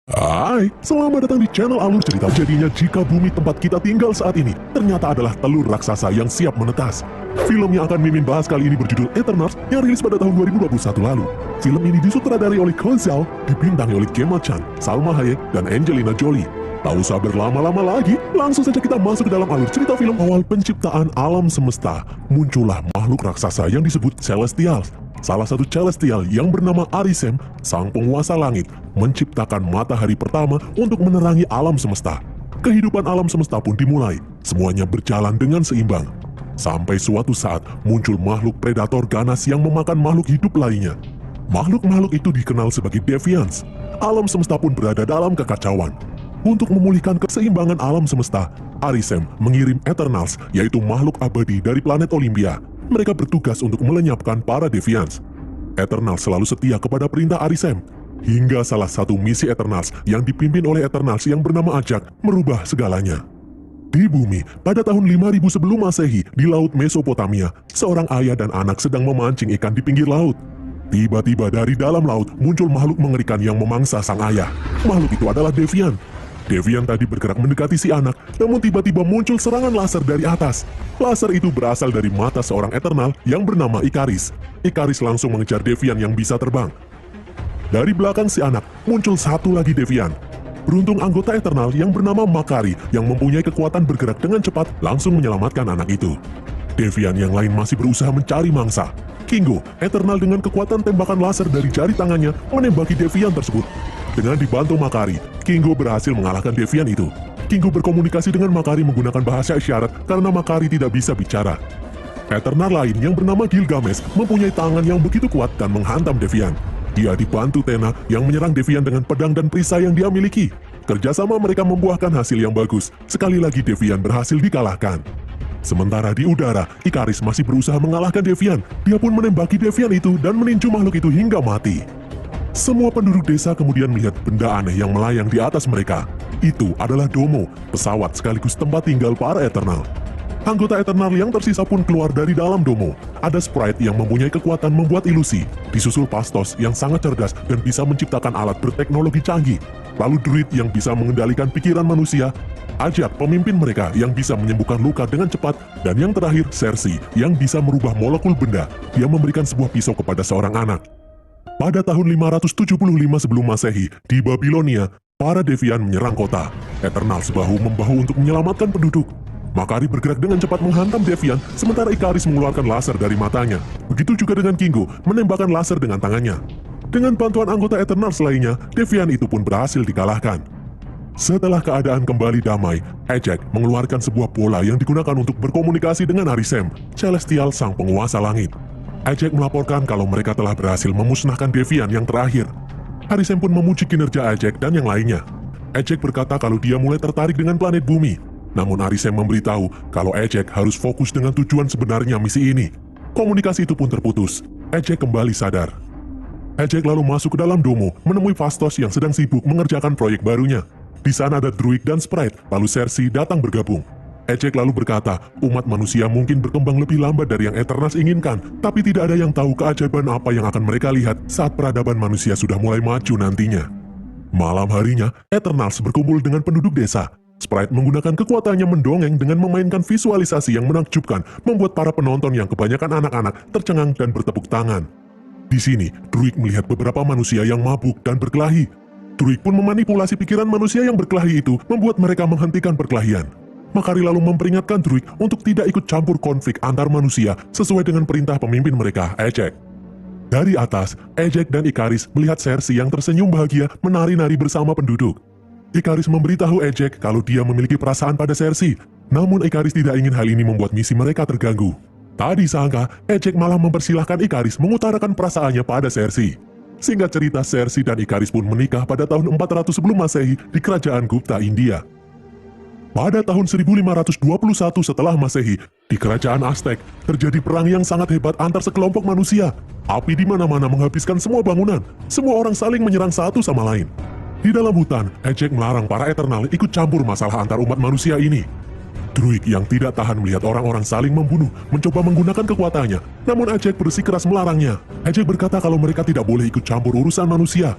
Hai, selamat datang di channel Alur Cerita. Jadinya jika bumi tempat kita tinggal saat ini ternyata adalah telur raksasa yang siap menetas. Film yang akan Mimin bahas kali ini berjudul Eternals yang rilis pada tahun 2021 lalu. Film ini disutradarai oleh Chloe Zhao, dibintangi oleh Gemma Chan, Salma Hayek, dan Angelina Jolie. Tak usah berlama-lama lagi, langsung saja kita masuk ke dalam alur cerita film. Awal penciptaan alam semesta, muncullah makhluk raksasa yang disebut Celestials. Salah satu Celestial yang bernama Arishem, sang penguasa langit, menciptakan matahari pertama untuk menerangi alam semesta. Kehidupan alam semesta pun dimulai, semuanya berjalan dengan seimbang. Sampai suatu saat muncul makhluk predator ganas yang memakan makhluk hidup lainnya. Makhluk-makhluk itu dikenal sebagai Deviants. Alam semesta pun berada dalam kekacauan. Untuk memulihkan keseimbangan alam semesta, Arishem mengirim Eternals, yaitu makhluk abadi dari planet Olympia. Mereka bertugas untuk melenyapkan para Deviants. Eternals selalu setia kepada perintah Arishem, hingga salah satu misi Eternals yang dipimpin oleh Eternals yang bernama Ajak merubah segalanya. Di bumi, pada tahun 5000 sebelum Masehi, di laut Mesopotamia, seorang ayah dan anak sedang memancing ikan di pinggir laut. Tiba-tiba dari dalam laut muncul makhluk mengerikan yang memangsa sang ayah. Makhluk itu adalah Deviant. Deviant tadi bergerak mendekati si anak, namun tiba-tiba muncul serangan laser dari atas. Laser itu berasal dari mata seorang Eternal yang bernama Ikaris. Ikaris langsung mengejar Deviant yang bisa terbang. Dari belakang si anak, muncul satu lagi Deviant. Beruntung anggota Eternal yang bernama Makari yang mempunyai kekuatan bergerak dengan cepat langsung menyelamatkan anak itu. Deviant yang lain masih berusaha mencari mangsa. Kingo, Eternal dengan kekuatan tembakan laser dari jari tangannya menembaki Deviant tersebut. Dengan dibantu Makari, Kingo berhasil mengalahkan Deviant itu. Kingo berkomunikasi dengan Makari menggunakan bahasa isyarat karena Makari tidak bisa bicara. Eternal lain yang bernama Gilgamesh mempunyai tangan yang begitu kuat dan menghantam Deviant. Dia dibantu Tena yang menyerang Deviant dengan pedang dan perisai yang dia miliki. Kerjasama mereka membuahkan hasil yang bagus. Sekali lagi Deviant berhasil dikalahkan. Sementara di udara, Ikaris masih berusaha mengalahkan Deviant. Dia pun menembaki Deviant itu dan meninju makhluk itu hingga mati. Semua penduduk desa kemudian melihat benda aneh yang melayang di atas mereka. Itu adalah Domo, pesawat sekaligus tempat tinggal para Eternal. Anggota Eternal yang tersisa pun keluar dari dalam Domo. Ada Sprite yang mempunyai kekuatan membuat ilusi, disusul Pastos yang sangat cerdas dan bisa menciptakan alat berteknologi canggih. Lalu Druid yang bisa mengendalikan pikiran manusia, Ajak pemimpin mereka yang bisa menyembuhkan luka dengan cepat, dan yang terakhir Cersei yang bisa merubah molekul benda. Dia memberikan sebuah pisau kepada seorang anak. Pada tahun 575 sebelum Masehi, di Babilonia, para Deviant menyerang kota. Eternal bahu-membahu untuk menyelamatkan penduduk. Makari bergerak dengan cepat menghantam Deviant, sementara Ikaris mengeluarkan laser dari matanya. Begitu juga dengan Kingo, menembakkan laser dengan tangannya. Dengan bantuan anggota Eternals lainnya, Deviant itu pun berhasil dikalahkan. Setelah keadaan kembali damai, Ajak mengeluarkan sebuah bola yang digunakan untuk berkomunikasi dengan Arishem, Celestial sang penguasa langit. Ajak melaporkan kalau mereka telah berhasil memusnahkan Deviant yang terakhir. Arishem pun memuji kinerja Ajak dan yang lainnya. Ajak berkata kalau dia mulai tertarik dengan planet bumi. Namun Arishem memberitahu kalau Ajak harus fokus dengan tujuan sebenarnya misi ini. Komunikasi itu pun terputus. Ajak kembali sadar. Ajak lalu masuk ke dalam Domo, menemui Fastos yang sedang sibuk mengerjakan proyek barunya. Di sana ada Druid dan Sprite, lalu Cersei datang bergabung. Ajak lalu berkata, umat manusia mungkin berkembang lebih lambat dari yang Eternals inginkan, tapi tidak ada yang tahu keajaiban apa yang akan mereka lihat saat peradaban manusia sudah mulai maju nantinya. Malam harinya, Eternals berkumpul dengan penduduk desa. Sprite menggunakan kekuatannya mendongeng dengan memainkan visualisasi yang menakjubkan, membuat para penonton yang kebanyakan anak-anak tercengang dan bertepuk tangan. Di sini, Druid melihat beberapa manusia yang mabuk dan berkelahi. Druid pun memanipulasi pikiran manusia yang berkelahi itu, membuat mereka menghentikan perkelahian. Makari lalu memperingatkan Druid untuk tidak ikut campur konflik antar manusia sesuai dengan perintah pemimpin mereka, Ajak. Dari atas, Ajak dan Ikaris melihat Cersei yang tersenyum bahagia menari-nari bersama penduduk. Ikaris memberitahu Ajak kalau dia memiliki perasaan pada Cersei, namun Ikaris tidak ingin hal ini membuat misi mereka terganggu. Tak disangka, Ajak malah mempersilahkan Ikaris mengutarakan perasaannya pada Cersei. Singkat cerita, Cersei dan Ikaris pun menikah pada tahun 400 sebelum Masehi di kerajaan Gupta, India. Pada tahun 1521 setelah Masehi, di kerajaan Aztec, terjadi perang yang sangat hebat antar sekelompok manusia. Api di mana-mana menghabiskan semua bangunan. Semua orang saling menyerang satu sama lain. Di dalam hutan, Ajak melarang para Eternal ikut campur masalah antar umat manusia ini. Druid yang tidak tahan melihat orang-orang saling membunuh, mencoba menggunakan kekuatannya, namun Ajak bersikeras melarangnya. Ajak berkata kalau mereka tidak boleh ikut campur urusan manusia.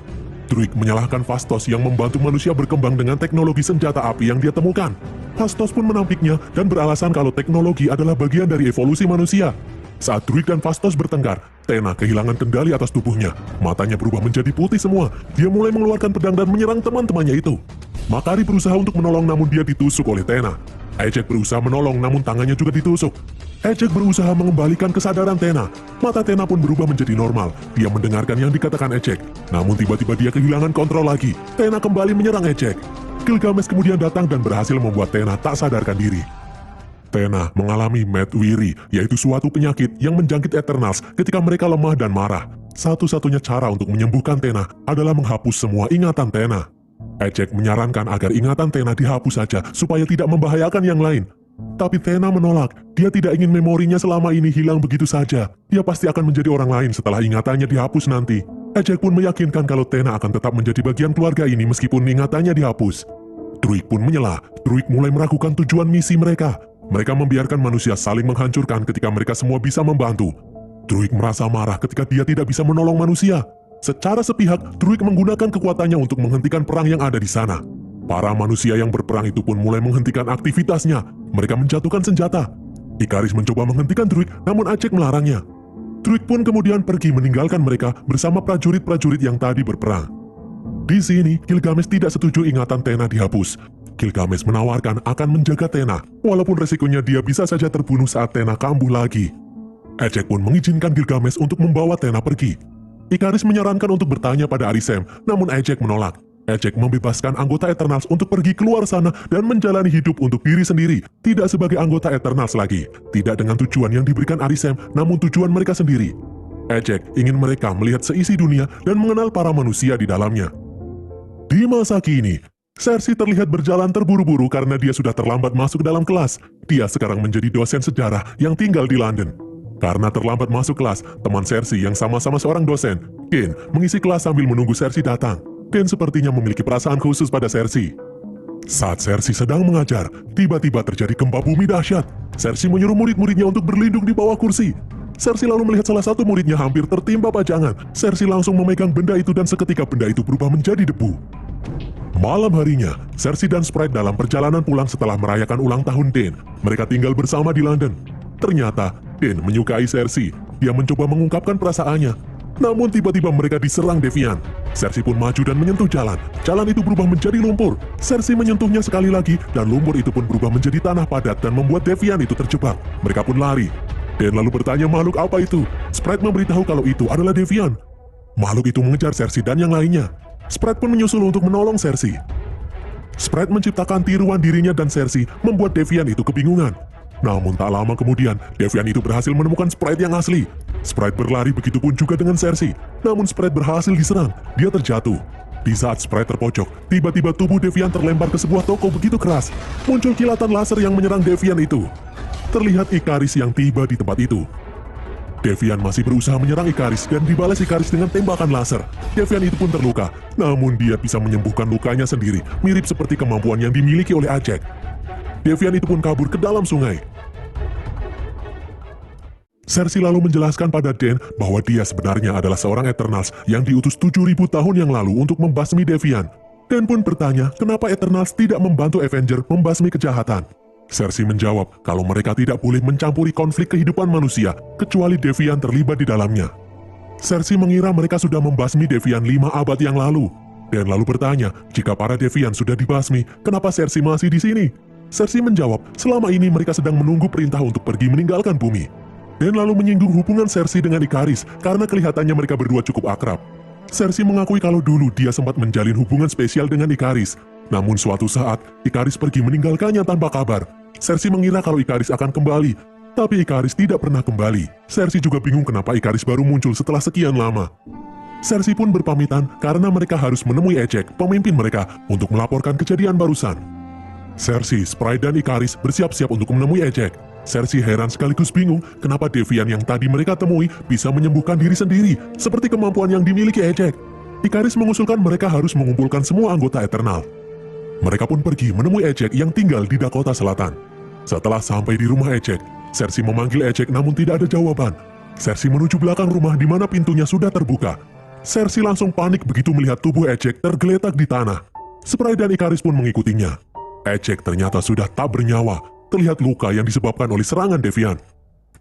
Druig menyalahkan Phastos yang membantu manusia berkembang dengan teknologi senjata api yang dia temukan. Phastos pun menampiknya dan beralasan kalau teknologi adalah bagian dari evolusi manusia. Saat Druig dan Phastos bertengkar, Tena kehilangan kendali atas tubuhnya. Matanya berubah menjadi putih semua. Dia mulai mengeluarkan pedang dan menyerang teman-temannya itu. Makari berusaha untuk menolong namun dia ditusuk oleh Tena. Ejek berusaha menolong namun tangannya juga ditusuk. Ejek berusaha mengembalikan kesadaran Tena. Mata Tena pun berubah menjadi normal. Dia mendengarkan yang dikatakan Ejek. Namun tiba-tiba dia kehilangan kontrol lagi. Tena kembali menyerang Ejek. Gilgamesh kemudian datang dan berhasil membuat Tena tak sadarkan diri. Tena mengalami Mad Weary, yaitu suatu penyakit yang menjangkit Eternals ketika mereka lemah dan marah. Satu-satunya cara untuk menyembuhkan Tena adalah menghapus semua ingatan Tena. Ejek menyarankan agar ingatan Tena dihapus saja supaya tidak membahayakan yang lain. Tapi Tena menolak. Dia tidak ingin memorinya selama ini hilang begitu saja. Dia pasti akan menjadi orang lain setelah ingatannya dihapus nanti. Ejek pun meyakinkan kalau Tena akan tetap menjadi bagian keluarga ini meskipun ingatannya dihapus. Druig pun menyela. Druig mulai meragukan tujuan misi mereka. Mereka membiarkan manusia saling menghancurkan ketika mereka semua bisa membantu. Druig merasa marah ketika dia tidak bisa menolong manusia. Secara sepihak, Druig menggunakan kekuatannya untuk menghentikan perang yang ada di sana. Para manusia yang berperang itu pun mulai menghentikan aktivitasnya. Mereka menjatuhkan senjata. Ikaris mencoba menghentikan Druig, namun Ejek melarangnya. Druig pun kemudian pergi meninggalkan mereka bersama prajurit-prajurit yang tadi berperang. Di sini, Gilgamesh tidak setuju ingatan Tena dihapus. Gilgamesh menawarkan akan menjaga Tena, walaupun resikonya dia bisa saja terbunuh saat Tena kambuh lagi. Ejek pun mengizinkan Gilgamesh untuk membawa Tena pergi. Ikaris menyarankan untuk bertanya pada Arisem, namun Ejek menolak. Ejek membebaskan anggota Eternals untuk pergi keluar sana dan menjalani hidup untuk diri sendiri, tidak sebagai anggota Eternals lagi, tidak dengan tujuan yang diberikan Arisem, namun tujuan mereka sendiri. Ejek ingin mereka melihat seisi dunia dan mengenal para manusia di dalamnya. Di masa kini, Cersei terlihat berjalan terburu-buru karena dia sudah terlambat masuk dalam kelas. Dia sekarang menjadi dosen sejarah yang tinggal di London. Karena terlambat masuk kelas, teman Cersei yang sama-sama seorang dosen, Ken, mengisi kelas sambil menunggu Cersei datang. Ken sepertinya memiliki perasaan khusus pada Cersei. Saat Cersei sedang mengajar, tiba-tiba terjadi gempa bumi dahsyat. Cersei menyuruh murid-muridnya untuk berlindung di bawah kursi. Cersei lalu melihat salah satu muridnya hampir tertimpa pajangan. Cersei langsung memegang benda itu dan seketika benda itu berubah menjadi debu. Malam harinya, Cersei dan Sprite dalam perjalanan pulang setelah merayakan ulang tahun Dane. Mereka tinggal bersama di London. Ternyata, Dane menyukai Cersei. Dia mencoba mengungkapkan perasaannya. Namun tiba-tiba mereka diserang Devian. Cersei pun maju dan menyentuh jalan. Jalan itu berubah menjadi lumpur. Cersei menyentuhnya sekali lagi dan lumpur itu pun berubah menjadi tanah padat dan membuat Devian itu terjebak. Mereka pun lari. Dan lalu bertanya makhluk apa itu. Sprite memberitahu kalau itu adalah Devian. Makhluk itu mengejar Cersei dan yang lainnya. Sprite pun menyusul untuk menolong Cersei. Sprite menciptakan tiruan dirinya dan Cersei membuat Devian itu kebingungan. Namun tak lama kemudian, Devian itu berhasil menemukan Sprite yang asli. Sprite berlari begitupun juga dengan Cersei. Namun Sprite berhasil diserang. Dia terjatuh. Di saat Sprite terpojok, tiba-tiba tubuh Devian terlempar ke sebuah toko begitu keras. Muncul kilatan laser yang menyerang Devian itu. Terlihat Ikaris yang tiba di tempat itu. Devian masih berusaha menyerang Ikaris dan dibalas Ikaris dengan tembakan laser. Devian itu pun terluka, namun dia bisa menyembuhkan lukanya sendiri, mirip seperti kemampuan yang dimiliki oleh Ejek. Devian itu pun kabur ke dalam sungai. Cersei lalu menjelaskan pada Dane bahwa dia sebenarnya adalah seorang Eternals yang diutus 7.000 tahun yang lalu untuk membasmi Devian. Dane pun bertanya kenapa Eternals tidak membantu Avenger membasmi kejahatan. Cersei menjawab kalau mereka tidak boleh mencampuri konflik kehidupan manusia kecuali Devian terlibat di dalamnya. Cersei mengira mereka sudah membasmi Devian 5 abad yang lalu. Dan lalu bertanya, jika para Devian sudah dibasmi, kenapa Cersei masih di sini? Cersei menjawab, selama ini mereka sedang menunggu perintah untuk pergi meninggalkan bumi. Dan lalu menyinggung hubungan Cersei dengan Ikaris karena kelihatannya mereka berdua cukup akrab. Cersei mengakui kalau dulu dia sempat menjalin hubungan spesial dengan Ikaris. Namun suatu saat, Ikaris pergi meninggalkannya tanpa kabar. Cersei mengira kalau Ikaris akan kembali, tapi Ikaris tidak pernah kembali. Cersei juga bingung kenapa Ikaris baru muncul setelah sekian lama. Cersei pun berpamitan karena mereka harus menemui Ejek, pemimpin mereka, untuk melaporkan kejadian barusan. Cersei, Sprite, dan Ikaris bersiap-siap untuk menemui Ejek. Cersei heran sekaligus bingung kenapa Devian yang tadi mereka temui bisa menyembuhkan diri sendiri, seperti kemampuan yang dimiliki Ejek. Ikaris mengusulkan mereka harus mengumpulkan semua anggota Eternal. Mereka pun pergi menemui Ejek yang tinggal di Dakota Selatan. Setelah sampai di rumah Ejek, Cersei memanggil Ejek namun tidak ada jawaban. Cersei menuju belakang rumah di mana pintunya sudah terbuka. Cersei langsung panik begitu melihat tubuh Ejek tergeletak di tanah. Sprite dan Ikaris pun mengikutinya. Ejek ternyata sudah tak bernyawa, terlihat luka yang disebabkan oleh serangan Devian.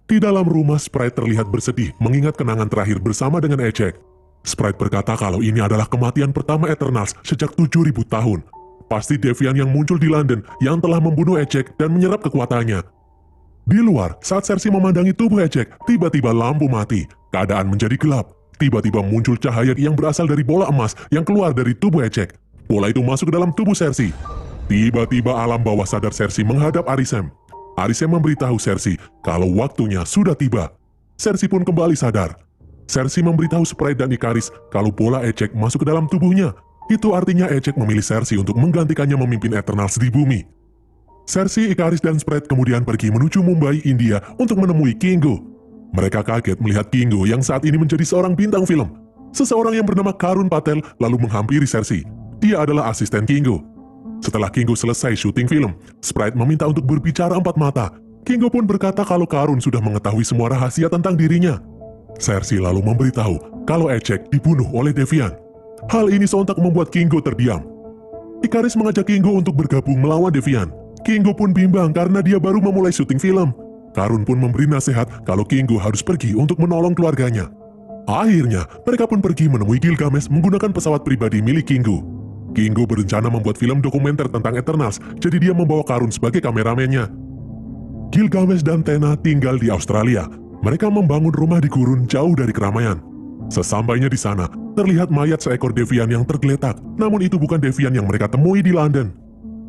Di dalam rumah, Sprite terlihat bersedih mengingat kenangan terakhir bersama dengan Ejek. Sprite berkata kalau ini adalah kematian pertama Eternals sejak 7.000 tahun. Pasti Devian yang muncul di London yang telah membunuh Ejek dan menyerap kekuatannya. Di luar, saat Cersei memandangi tubuh Ejek, tiba-tiba lampu mati. Keadaan menjadi gelap. Tiba-tiba muncul cahaya yang berasal dari bola emas yang keluar dari tubuh Ejek. Bola itu masuk ke dalam tubuh Cersei. Tiba-tiba alam bawah sadar Cersei menghadap Arisem. Arisem memberitahu Cersei kalau waktunya sudah tiba. Cersei pun kembali sadar. Cersei memberitahu Sprite dan Ikaris kalau bola Ejek masuk ke dalam tubuhnya. Itu artinya Ejek memilih Cersei untuk menggantikannya memimpin Eternals di bumi. Cersei, Ikaris, dan Sprite kemudian pergi menuju Mumbai, India untuk menemui Kingo. Mereka kaget melihat Kingo yang saat ini menjadi seorang bintang film. Seseorang yang bernama Karun Patel lalu menghampiri Cersei. Dia adalah asisten Kingo. Setelah Kingo selesai syuting film, Sprite meminta untuk berbicara empat mata. Kingo pun berkata kalau Karun sudah mengetahui semua rahasia tentang dirinya. Cersei lalu memberitahu kalau Ejek dibunuh oleh Devian. Hal ini sontak membuat Kingo terdiam. Ikaris mengajak Kingo untuk bergabung melawan Devian. Kingo pun bimbang karena dia baru memulai syuting film. Karun pun memberi nasihat kalau Kingo harus pergi untuk menolong keluarganya. Akhirnya, mereka pun pergi menemui Gilgamesh menggunakan pesawat pribadi milik Kingo. Kingo berencana membuat film dokumenter tentang Eternals, jadi dia membawa Karun sebagai kameramennya. Gilgamesh dan Tena tinggal di Australia. Mereka membangun rumah di gurun jauh dari keramaian. Sesampainya di sana, terlihat mayat seekor Devian yang tergeletak, namun itu bukan Devian yang mereka temui di London.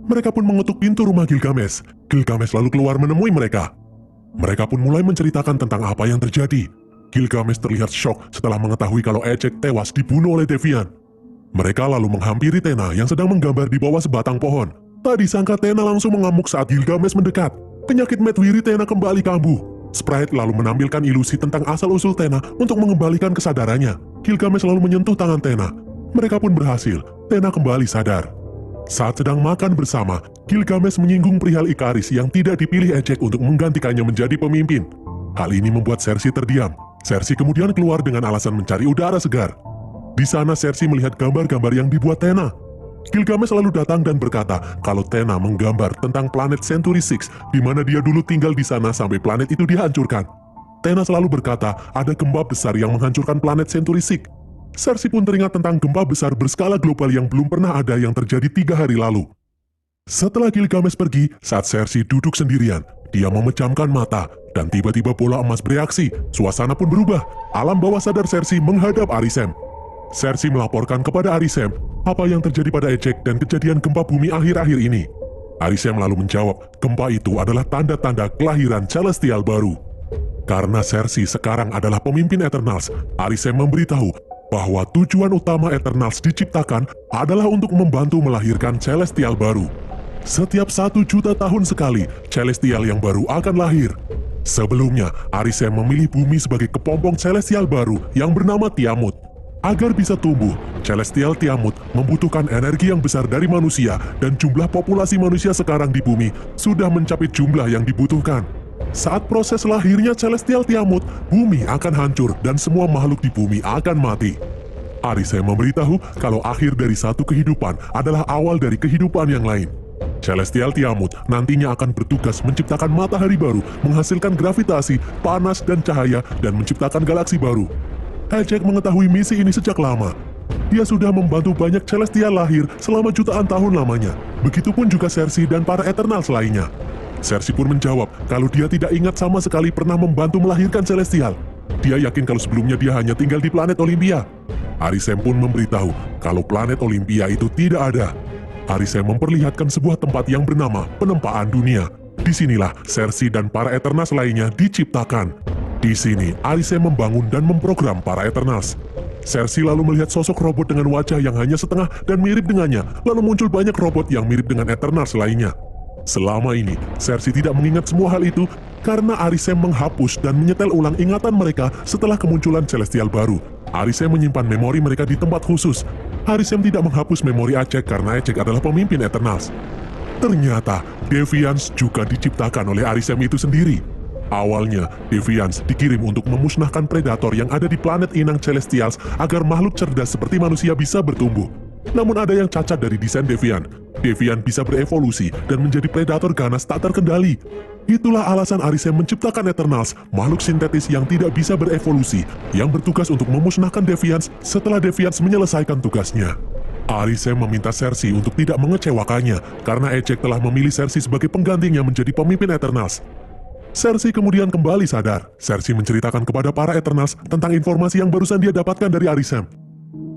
Mereka pun mengetuk pintu rumah Gilgamesh. Gilgamesh lalu keluar menemui mereka. Mereka pun mulai menceritakan tentang apa yang terjadi. Gilgamesh terlihat syok setelah mengetahui kalau Ejek tewas dibunuh oleh Devian. Mereka lalu menghampiri Tena yang sedang menggambar di bawah sebatang pohon. Tak disangka Tena langsung mengamuk saat Gilgamesh mendekat. Penyakit Medwiri Tena kembali kambuh. Sprite lalu menampilkan ilusi tentang asal-usul Tena untuk mengembalikan kesadarannya. Gilgamesh lalu menyentuh tangan Tena. Mereka pun berhasil. Tena kembali sadar. Saat sedang makan bersama, Gilgamesh menyinggung perihal Ikaris yang tidak dipilih Ejek untuk menggantikannya menjadi pemimpin. Hal ini membuat Cersei terdiam. Cersei kemudian keluar dengan alasan mencari udara segar. Di sana Cersei melihat gambar-gambar yang dibuat Tena. Gilgamesh lalu datang dan berkata kalau Tena menggambar tentang planet Century 6, di mana dia dulu tinggal di sana sampai planet itu dihancurkan. Tena selalu berkata ada gempa besar yang menghancurkan planet Century 6. Cersei pun teringat tentang gempa besar berskala global yang belum pernah ada yang terjadi 3 hari lalu. Setelah Gilgamesh pergi, saat Cersei duduk sendirian, dia memejamkan mata, dan tiba-tiba bola emas bereaksi, suasana pun berubah. Alam bawah sadar Cersei menghadap Arisem. Cersei melaporkan kepada Arisem apa yang terjadi pada Ejek dan kejadian gempa bumi akhir-akhir ini. Arisem lalu menjawab, gempa itu adalah tanda-tanda kelahiran Celestial baru. Karena Cersei sekarang adalah pemimpin Eternals, Arisem memberitahu bahwa tujuan utama Eternals diciptakan adalah untuk membantu melahirkan Celestial baru. Setiap 1 juta tahun sekali, Celestial yang baru akan lahir. Sebelumnya, Arisem memilih bumi sebagai kepompong Celestial baru yang bernama Tiamut. Agar bisa tumbuh, Celestial Tiamut membutuhkan energi yang besar dari manusia dan jumlah populasi manusia sekarang di bumi sudah mencapai jumlah yang dibutuhkan. Saat proses lahirnya Celestial Tiamut, bumi akan hancur dan semua makhluk di bumi akan mati. Arisem memberitahu kalau akhir dari satu kehidupan adalah awal dari kehidupan yang lain. Celestial Tiamut nantinya akan bertugas menciptakan matahari baru, menghasilkan gravitasi, panas, dan cahaya, dan menciptakan galaksi baru. Ejek mengetahui misi ini sejak lama. Dia sudah membantu banyak Celestial lahir selama jutaan tahun lamanya. Begitupun juga Cersei dan para Eternals lainnya. Cersei pun menjawab kalau dia tidak ingat sama sekali pernah membantu melahirkan Celestial. Dia yakin kalau sebelumnya dia hanya tinggal di planet Olympia. Arisem pun memberitahu kalau planet Olympia itu tidak ada. Arisem memperlihatkan sebuah tempat yang bernama penempaan dunia. Disinilah Cersei dan para Eternals lainnya diciptakan. Di sini Arisem membangun dan memprogram para Eternals. Cersei lalu melihat sosok robot dengan wajah yang hanya setengah dan mirip dengannya, lalu muncul banyak robot yang mirip dengan Eternals lainnya. Selama ini, Cersei tidak mengingat semua hal itu karena Arisem menghapus dan menyetel ulang ingatan mereka setelah kemunculan Celestial baru. Arisem menyimpan memori mereka di tempat khusus. Arisem tidak menghapus memori Ejek karena Ejek adalah pemimpin Eternals. Ternyata, Deviants juga diciptakan oleh Arisem itu sendiri. Awalnya, Deviants dikirim untuk memusnahkan predator yang ada di planet inang Celestials agar makhluk cerdas seperti manusia bisa bertumbuh. Namun ada yang cacat dari desain Deviant. Deviant bisa berevolusi dan menjadi predator ganas tak terkendali. Itulah alasan Arisem menciptakan Eternals, makhluk sintetis yang tidak bisa berevolusi, yang bertugas untuk memusnahkan Deviants setelah Deviants menyelesaikan tugasnya. Arisem meminta Cersei untuk tidak mengecewakannya, karena Ejek telah memilih Cersei sebagai penggantinya menjadi pemimpin Eternals. Cersei kemudian kembali sadar. Cersei menceritakan kepada para Eternals tentang informasi yang barusan dia dapatkan dari Arisem.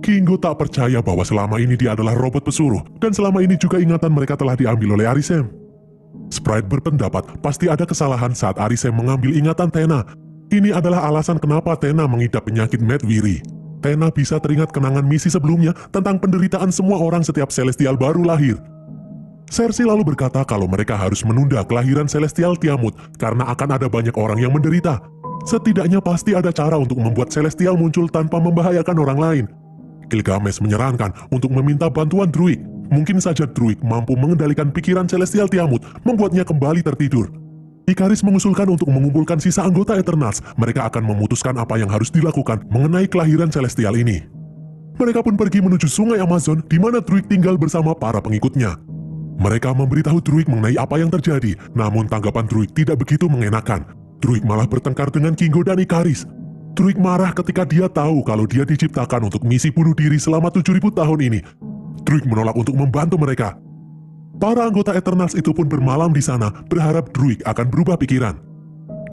Kingo tak percaya bahwa selama ini dia adalah robot pesuruh, dan selama ini juga ingatan mereka telah diambil oleh Arisem. Sprite berpendapat pasti ada kesalahan saat Arisem mengambil ingatan Tena. Ini adalah alasan kenapa Tena mengidap penyakit Mad Weary. Tena bisa teringat kenangan misi sebelumnya tentang penderitaan semua orang setiap Celestial baru lahir. Cersei lalu berkata kalau mereka harus menunda kelahiran Celestial Tiamut karena akan ada banyak orang yang menderita. Setidaknya pasti ada cara untuk membuat Celestial muncul tanpa membahayakan orang lain. Gilgamesh menyarankan untuk meminta bantuan Druig. Mungkin saja Druig mampu mengendalikan pikiran Celestial Tiamut, membuatnya kembali tertidur. Ikaris mengusulkan untuk mengumpulkan sisa anggota Eternals. Mereka akan memutuskan apa yang harus dilakukan mengenai kelahiran Celestial ini. Mereka pun pergi menuju sungai Amazon di mana Druig tinggal bersama para pengikutnya. Mereka memberitahu Druig mengenai apa yang terjadi, namun tanggapan Druig tidak begitu mengenakan. Druig malah bertengkar dengan Kingo dan Ikaris. Druig marah ketika dia tahu kalau dia diciptakan untuk misi bunuh diri selama 7.000 tahun ini. Druig menolak untuk membantu mereka. Para anggota Eternals itu pun bermalam di sana, berharap Druig akan berubah pikiran.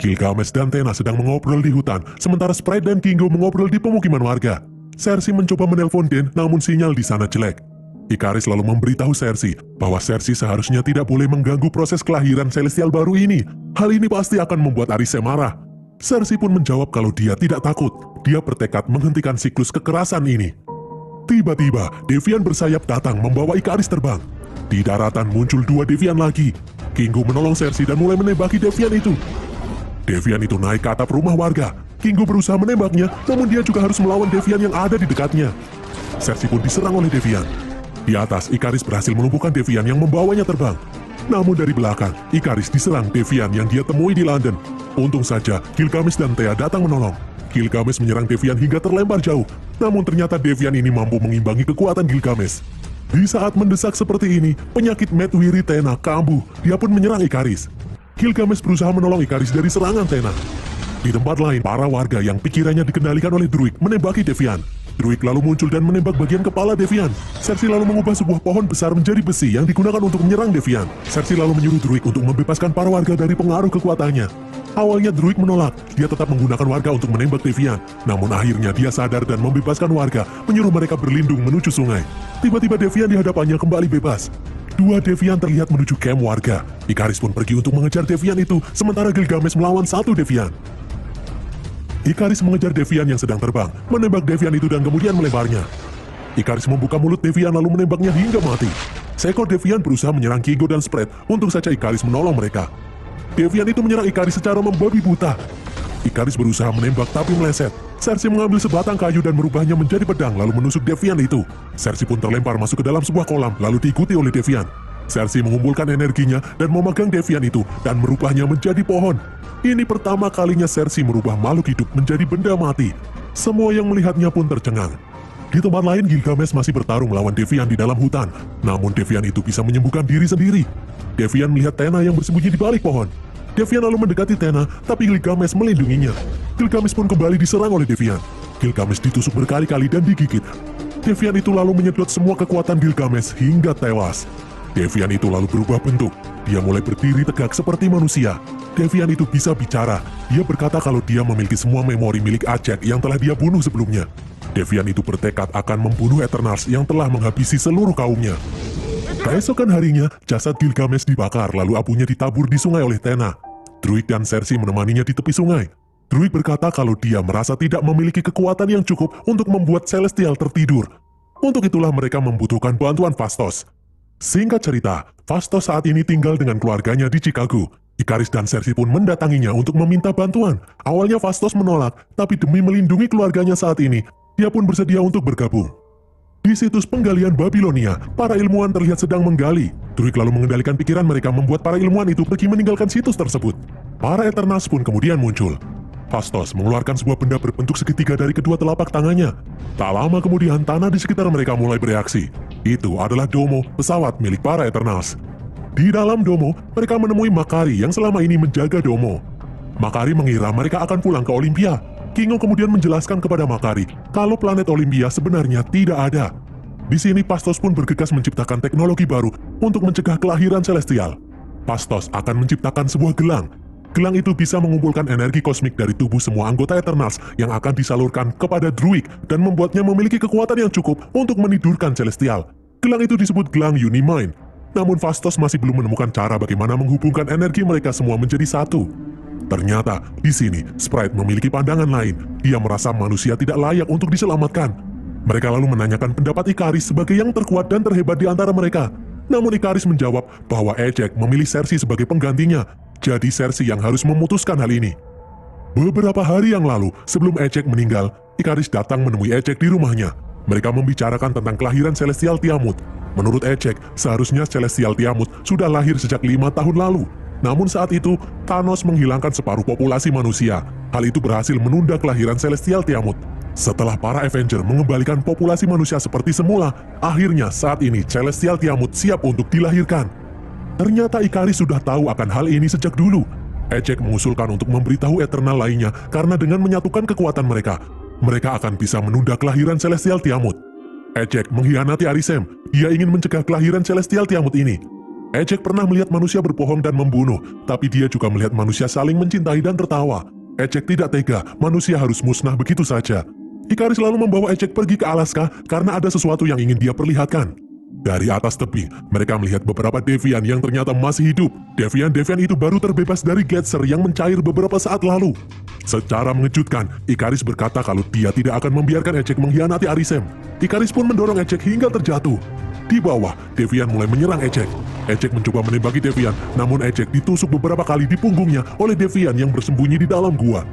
Gilgamesh dan Tena sedang mengobrol di hutan, sementara Sprite dan Kingo mengobrol di pemukiman warga. Cersei mencoba menelpon Den, namun sinyal di sana jelek. Ikaris lalu memberitahu Cersei bahwa Cersei seharusnya tidak boleh mengganggu proses kelahiran Celestial baru ini. Hal ini pasti akan membuat Arisem marah. Cersei pun menjawab kalau dia tidak takut. Dia bertekad menghentikan siklus kekerasan ini. Tiba-tiba, Deviant bersayap datang membawa Ikaris terbang. Di daratan muncul 2 Deviant lagi. Kingo menolong Cersei dan mulai menembaki Deviant itu. Deviant itu naik ke atap rumah warga. Kingo berusaha menembaknya, namun dia juga harus melawan Deviant yang ada di dekatnya. Cersei pun diserang oleh Deviant. Di atas, Ikaris berhasil melumpuhkan Deviant yang membawanya terbang. Namun dari belakang, Ikaris diserang Deviant yang dia temui di London. Untung saja, Gilgamesh dan Thea datang menolong. Gilgamesh menyerang Deviant hingga terlempar jauh. Namun ternyata Deviant ini mampu mengimbangi kekuatan Gilgamesh. Di saat mendesak seperti ini, penyakit Mad Weary Tena kambuh. Dia pun menyerang Ikaris. Gilgamesh berusaha menolong Ikaris dari serangan Tena. Di tempat lain, para warga yang pikirannya dikendalikan oleh Druig menembaki Deviant. Druig lalu muncul dan menembak bagian kepala Deviant. Cersei lalu mengubah sebuah pohon besar menjadi besi yang digunakan untuk menyerang Deviant. Cersei lalu menyuruh Druig untuk membebaskan para warga dari pengaruh kekuatannya. Awalnya Druig menolak, dia tetap menggunakan warga untuk menembak Deviant. Namun akhirnya dia sadar dan membebaskan warga, menyuruh mereka berlindung menuju sungai. Tiba-tiba Deviant di hadapannya kembali bebas. 2 Deviant terlihat menuju camp warga. Ikaris pun pergi untuk mengejar Deviant itu, sementara Gilgamesh melawan 1 Deviant. Ikaris mengejar Deviant yang sedang terbang, menembak Deviant itu dan kemudian melemparnya. Ikaris membuka mulut Deviant lalu menembaknya hingga mati. Seekor Deviant berusaha menyerang Kingo dan Sprite, untung saja Ikaris menolong mereka. Deviant itu menyerang Ikaris secara membabi buta. Ikaris berusaha menembak tapi meleset. Cersei mengambil sebatang kayu dan merubahnya menjadi pedang lalu menusuk Deviant itu. Cersei pun terlempar masuk ke dalam sebuah kolam lalu diikuti oleh Deviant. Cersei mengumpulkan energinya dan memegang Deviant itu dan merubahnya menjadi pohon. Ini pertama kalinya Cersei merubah makhluk hidup menjadi benda mati. Semua yang melihatnya pun tercengang. Di tempat lain, Gilgamesh masih bertarung melawan Deviant di dalam hutan. Namun Deviant itu bisa menyembuhkan diri sendiri. Deviant melihat Tena yang bersembunyi di balik pohon. Deviant lalu mendekati Tena, tapi Gilgamesh melindunginya. Gilgamesh pun kembali diserang oleh Deviant. Gilgamesh ditusuk berkali-kali dan digigit. Deviant itu lalu menyedot semua kekuatan Gilgamesh hingga tewas. Deviant itu lalu berubah bentuk. Dia mulai berdiri tegak seperti manusia. Deviant itu bisa bicara. Dia berkata kalau dia memiliki semua memori milik Ajak yang telah dia bunuh sebelumnya. Deviant itu bertekad akan membunuh Eternals yang telah menghabisi seluruh kaumnya. Keesokan harinya, jasad Gilgamesh dibakar lalu abunya ditabur di sungai oleh Tena. Druig dan Cersei menemaninya di tepi sungai. Druig berkata kalau dia merasa tidak memiliki kekuatan yang cukup untuk membuat Celestial tertidur. Untuk itulah mereka membutuhkan bantuan Phastos. Singkat cerita, Phastos saat ini tinggal dengan keluarganya di Chicago. Ikaris dan Cersei pun mendatanginya untuk meminta bantuan. Awalnya Phastos menolak, tapi demi melindungi keluarganya saat ini, dia pun bersedia untuk bergabung. Di situs penggalian Babilonia, para ilmuwan terlihat sedang menggali. Druig lalu mengendalikan pikiran mereka membuat para ilmuwan itu pergi meninggalkan situs tersebut. Para Eternals pun kemudian muncul. Phastos mengeluarkan sebuah benda berbentuk segitiga dari kedua telapak tangannya. Tak lama kemudian tanah di sekitar mereka mulai bereaksi. Itu adalah Domo, pesawat milik para Eternals. Di dalam Domo, mereka menemui Makari yang selama ini menjaga Domo. Makari mengira mereka akan pulang ke Olympia. Kingo kemudian menjelaskan kepada Makari kalau planet Olympia sebenarnya tidak ada. Di sini Phastos pun bergegas menciptakan teknologi baru untuk mencegah kelahiran celestial. Phastos akan menciptakan sebuah gelang. Gelang itu bisa mengumpulkan energi kosmik dari tubuh semua anggota Eternals yang akan disalurkan kepada Druig dan membuatnya memiliki kekuatan yang cukup untuk menidurkan celestial. Gelang itu disebut gelang Unimind. Namun Phastos masih belum menemukan cara bagaimana menghubungkan energi mereka semua menjadi satu. Ternyata, di sini, Sprite memiliki pandangan lain. Dia merasa manusia tidak layak untuk diselamatkan. Mereka lalu menanyakan pendapat Ikaris sebagai yang terkuat dan terhebat di antara mereka. Namun Ikaris menjawab bahwa Ejek memilih Sersi sebagai penggantinya. Jadi Sersi yang harus memutuskan hal ini. Beberapa hari yang lalu, sebelum Ejek meninggal, Ikaris datang menemui Ejek di rumahnya. Mereka membicarakan tentang kelahiran Celestial Tiamut. Menurut Ejek, seharusnya Celestial Tiamut sudah lahir sejak 5 tahun lalu. Namun saat itu, Thanos menghilangkan separuh populasi manusia. Hal itu berhasil menunda kelahiran Celestial Tiamut. Setelah para Avenger mengembalikan populasi manusia seperti semula, akhirnya saat ini Celestial Tiamut siap untuk dilahirkan. Ternyata Ikaris sudah tahu akan hal ini sejak dulu. Ejek mengusulkan untuk memberitahu Eternal lainnya karena dengan menyatukan kekuatan mereka, mereka akan bisa menunda kelahiran Celestial Tiamut. Ejek mengkhianati Arisem. Dia ingin mencegah kelahiran Celestial Tiamut ini. Ejek pernah melihat manusia berbohong dan membunuh, tapi dia juga melihat manusia saling mencintai dan tertawa. Ejek tidak tega, manusia harus musnah begitu saja. Ikaris lalu membawa Ejek pergi ke Alaska karena ada sesuatu yang ingin dia perlihatkan. Dari atas tebing, mereka melihat beberapa Deviant yang ternyata masih hidup. Deviant-Deviant itu baru terbebas dari Getser yang mencair beberapa saat lalu. Secara mengejutkan, Ikaris berkata kalau dia tidak akan membiarkan Ejek mengkhianati Arisem. Ikaris pun mendorong Ejek hingga terjatuh. Di bawah, Deviant mulai menyerang Ejek. Ejek mencoba menembaki Deviant, namun Ejek ditusuk beberapa kali di punggungnya oleh Deviant yang bersembunyi di dalam gua.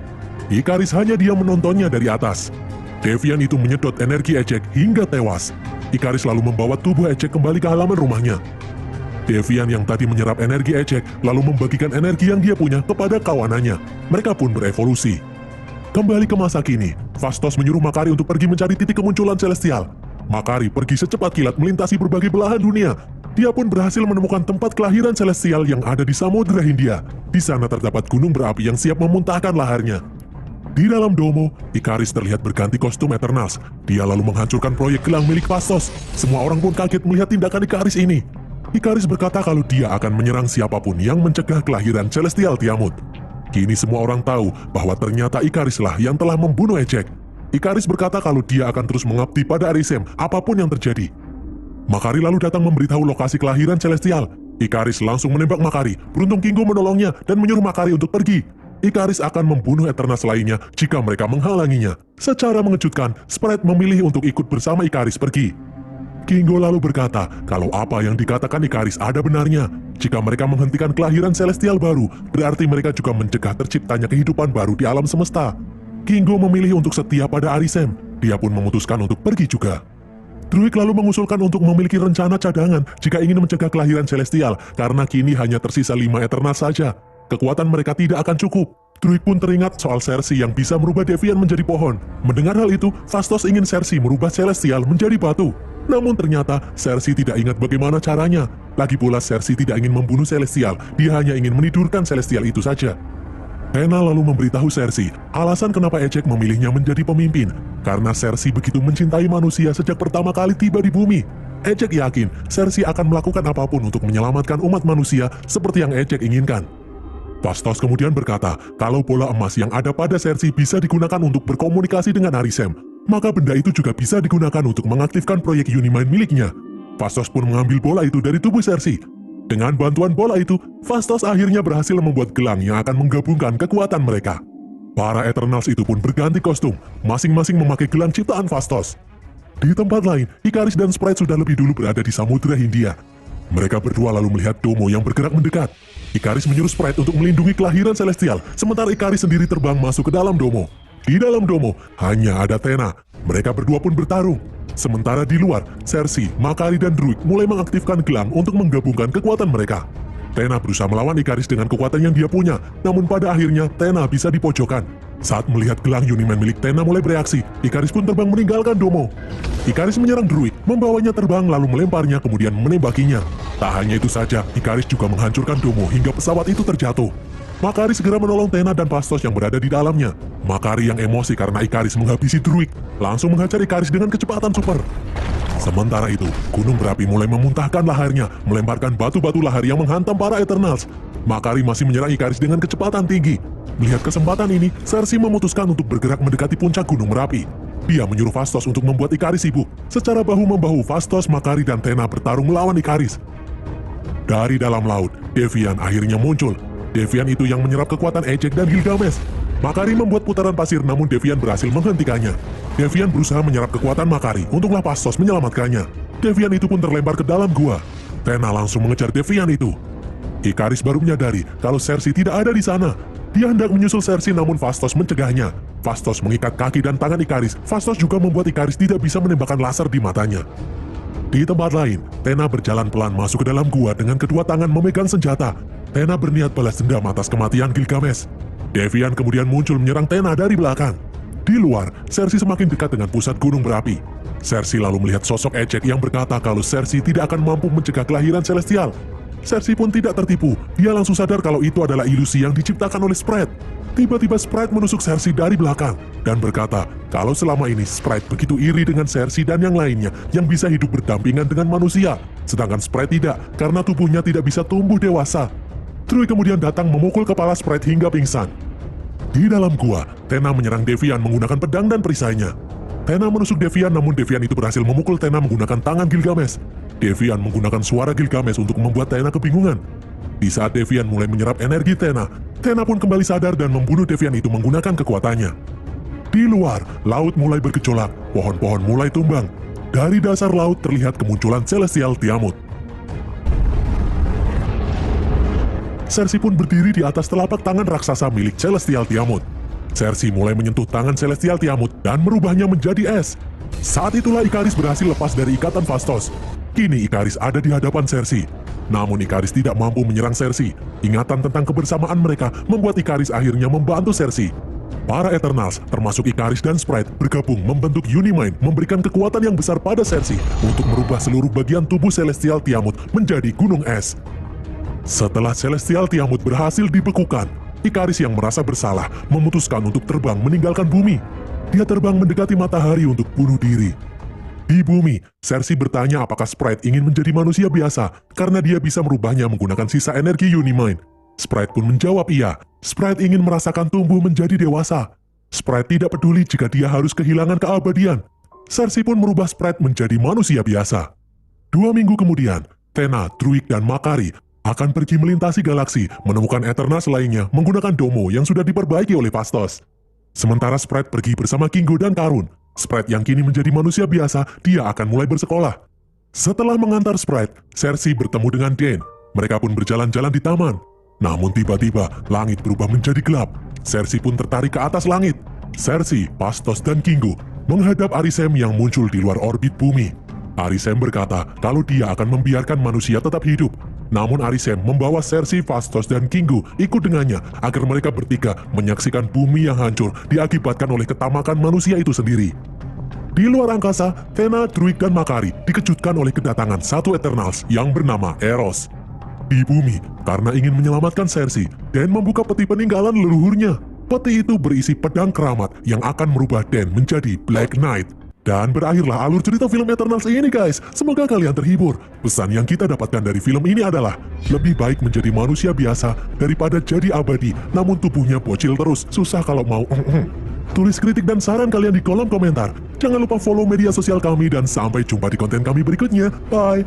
Ikaris hanya diam menontonnya dari atas. Deviant itu menyedot energi Ejek hingga tewas. Ikaris lalu membawa tubuh Ejek kembali ke halaman rumahnya. Deviant yang tadi menyerap energi Ejek lalu membagikan energi yang dia punya kepada kawanannya. Mereka pun berevolusi. Kembali ke masa kini, Phastos menyuruh Makari untuk pergi mencari titik kemunculan Celestial. Makari pergi secepat kilat melintasi berbagai belahan dunia. Dia pun berhasil menemukan tempat kelahiran Celestial yang ada di Samudra Hindia. Di sana terdapat gunung berapi yang siap memuntahkan laharnya. Di dalam Domo, Ikaris terlihat berganti kostum Eternals. Dia lalu menghancurkan proyek gelang milik Phastos. Semua orang pun kaget melihat tindakan Ikaris ini. Ikaris berkata kalau dia akan menyerang siapapun yang mencegah kelahiran Celestial Tiamut. Kini semua orang tahu bahwa ternyata Ikarislah yang telah membunuh Ejek. Ikaris berkata kalau dia akan terus mengabdi pada Arisem apapun yang terjadi. Makari lalu datang memberitahu lokasi kelahiran Celestial. Ikaris langsung menembak Makari. Beruntung Kingo menolongnya dan menyuruh Makari untuk pergi. Ikaris akan membunuh Eternals lainnya jika mereka menghalanginya. Secara mengejutkan, Sprite memilih untuk ikut bersama Ikaris pergi. Kingo lalu berkata kalau apa yang dikatakan Ikaris ada benarnya. Jika mereka menghentikan kelahiran Celestial baru, berarti mereka juga mencegah terciptanya kehidupan baru di alam semesta. Kingo memilih untuk setia pada Arisem. Dia pun memutuskan untuk pergi juga. Druig lalu mengusulkan untuk memiliki rencana cadangan jika ingin mencegah kelahiran Celestial, karena kini hanya tersisa 5 Eternals saja. Kekuatan mereka tidak akan cukup. Druig pun teringat soal Sersi yang bisa merubah Deviant menjadi pohon. Mendengar hal itu, Phastos ingin Sersi merubah Celestial menjadi batu. Namun ternyata, Sersi tidak ingat bagaimana caranya. Lagi pula Sersi tidak ingin membunuh Celestial, dia hanya ingin menidurkan Celestial itu saja. Hena lalu memberitahu Sersi alasan kenapa Ejek memilihnya menjadi pemimpin. Karena Sersi begitu mencintai manusia sejak pertama kali tiba di bumi. Ejek yakin Sersi akan melakukan apapun untuk menyelamatkan umat manusia seperti yang Ejek inginkan. Phastos kemudian berkata kalau bola emas yang ada pada Sersi bisa digunakan untuk berkomunikasi dengan Arisem, maka benda itu juga bisa digunakan untuk mengaktifkan proyek Unimind miliknya. Phastos pun mengambil bola itu dari tubuh Sersi. Dengan bantuan bola itu, Phastos akhirnya berhasil membuat gelang yang akan menggabungkan kekuatan mereka. Para Eternals itu pun berganti kostum, masing-masing memakai gelang ciptaan Phastos. Di tempat lain, Ikaris dan Sprite sudah lebih dulu berada di Samudra Hindia. Mereka berdua lalu melihat Domo yang bergerak mendekat. Ikaris menyuruh Sprite untuk melindungi kelahiran Celestial, sementara Ikaris sendiri terbang masuk ke dalam Domo. Di dalam Domo, hanya ada Thena. Mereka berdua pun bertarung. Sementara di luar, Sersi, Makari, dan Druig mulai mengaktifkan gelang untuk menggabungkan kekuatan mereka. Tena berusaha melawan Ikaris dengan kekuatan yang dia punya, namun pada akhirnya Tena bisa dipojokkan. Saat melihat gelang Uniman milik Tena mulai bereaksi, Ikaris pun terbang meninggalkan Domo. Ikaris menyerang Druid, membawanya terbang lalu melemparnya kemudian menembakinya. Tak hanya itu saja, Ikaris juga menghancurkan Domo hingga pesawat itu terjatuh. Makari segera menolong Tena dan Phastos yang berada di dalamnya. Makari yang emosi karena Ikaris menghabisi Druid, langsung menghajar Ikaris dengan kecepatan super. Sementara itu, gunung berapi mulai memuntahkan laharnya, melemparkan batu-batu lahar yang menghantam para Eternals. Makari masih menyerang Ikaris dengan kecepatan tinggi. Melihat kesempatan ini, Cersei memutuskan untuk bergerak mendekati puncak gunung berapi. Dia menyuruh Phastos untuk membuat Ikaris sibuk. Secara bahu-membahu, Phastos, Makari, dan Tena bertarung melawan Ikaris. Dari dalam laut, Devian akhirnya muncul. Devian itu yang menyerap kekuatan Ejek dan Gilgamesh. Makari membuat putaran pasir namun Devian berhasil menghentikannya. Devian berusaha menyerap kekuatan Makari, untunglah Phastos menyelamatkannya. Devian itu pun terlempar ke dalam gua. Tena langsung mengejar Devian itu. Ikaris baru menyadari kalau Cersei tidak ada di sana. Dia hendak menyusul Cersei namun Phastos mencegahnya. Phastos mengikat kaki dan tangan Ikaris. Phastos juga membuat Ikaris tidak bisa menembakkan laser di matanya. Di tempat lain, Tena berjalan pelan masuk ke dalam gua dengan kedua tangan memegang senjata. Tena berniat balas dendam atas kematian Gilgamesh. Devian kemudian muncul menyerang Tena dari belakang. Di luar, Cersei semakin dekat dengan pusat gunung berapi. Cersei lalu melihat sosok Ejek yang berkata kalau Cersei tidak akan mampu mencegah kelahiran Celestial. Cersei pun tidak tertipu, dia langsung sadar kalau itu adalah ilusi yang diciptakan oleh Sprite. Tiba-tiba Sprite menusuk Cersei dari belakang dan berkata kalau selama ini Sprite begitu iri dengan Cersei dan yang lainnya yang bisa hidup berdampingan dengan manusia, sedangkan Sprite tidak karena tubuhnya tidak bisa tumbuh dewasa. Druid kemudian datang memukul kepala Sprite hingga pingsan. Di dalam gua, Tena menyerang Devian menggunakan pedang dan perisainya. Tena menusuk Devian namun Devian itu berhasil memukul Tena menggunakan tangan Gilgamesh. Devian menggunakan suara Gilgamesh untuk membuat Tena kebingungan. Di saat Devian mulai menyerap energi Tena, Tena pun kembali sadar dan membunuh Devian itu menggunakan kekuatannya. Di luar, laut mulai bergejolak, pohon-pohon mulai tumbang. Dari dasar laut terlihat kemunculan Celestial Tiamut. Cersei pun berdiri di atas telapak tangan raksasa milik Celestial Tiamut. Cersei mulai menyentuh tangan Celestial Tiamut dan merubahnya menjadi es. Saat itulah Ikaris berhasil lepas dari ikatan Phastos. Kini Ikaris ada di hadapan Cersei. Namun Ikaris tidak mampu menyerang Cersei. Ingatan tentang kebersamaan mereka membuat Ikaris akhirnya membantu Cersei. Para Eternals, termasuk Ikaris dan Sprite, bergabung membentuk Unimind, memberikan kekuatan yang besar pada Cersei untuk merubah seluruh bagian tubuh Celestial Tiamut menjadi gunung es. Setelah Celestial Tiamut berhasil dibekukan, Ikaris yang merasa bersalah memutuskan untuk terbang meninggalkan bumi. Dia terbang mendekati matahari untuk bunuh diri. Di bumi, Cersei bertanya apakah Sprite ingin menjadi manusia biasa karena dia bisa merubahnya menggunakan sisa energi Unimind. Sprite pun menjawab iya. Sprite ingin merasakan tumbuh menjadi dewasa. Sprite tidak peduli jika dia harus kehilangan keabadian. Cersei pun merubah Sprite menjadi manusia biasa. 2 minggu kemudian, Tena, Druid, dan Makari akan pergi melintasi galaksi menemukan Eternals lainnya menggunakan Domo yang sudah diperbaiki oleh Phastos. Sementara Sprite pergi bersama Kingo dan Karun. Sprite yang kini menjadi manusia biasa, dia akan mulai bersekolah. Setelah mengantar Sprite, Cersei bertemu dengan Dane. Mereka pun berjalan-jalan di taman. Namun tiba-tiba, langit berubah menjadi gelap. Cersei pun tertarik ke atas langit. Cersei, Phastos, dan Kingo menghadap Arisem yang muncul di luar orbit bumi. Arisem berkata kalau dia akan membiarkan manusia tetap hidup. Namun Arisem membawa Cersei, Phastos, dan Kingo ikut dengannya agar mereka bertiga menyaksikan bumi yang hancur diakibatkan oleh ketamakan manusia itu sendiri. Di luar angkasa, Tena, Druid, dan Makari dikejutkan oleh kedatangan satu Eternals yang bernama Eros. Di bumi, karena ingin menyelamatkan Cersei, Dan membuka peti peninggalan leluhurnya. Peti itu berisi pedang keramat yang akan merubah Dan menjadi Black Knight. Dan berakhirlah alur cerita film Eternals ini guys. Semoga kalian terhibur. Pesan yang kita dapatkan dari film ini adalah lebih baik menjadi manusia biasa daripada jadi abadi namun tubuhnya bocil terus. Susah kalau mau Tulis kritik dan saran kalian di kolom komentar. Jangan lupa follow media sosial kami dan sampai jumpa di konten kami berikutnya. Bye.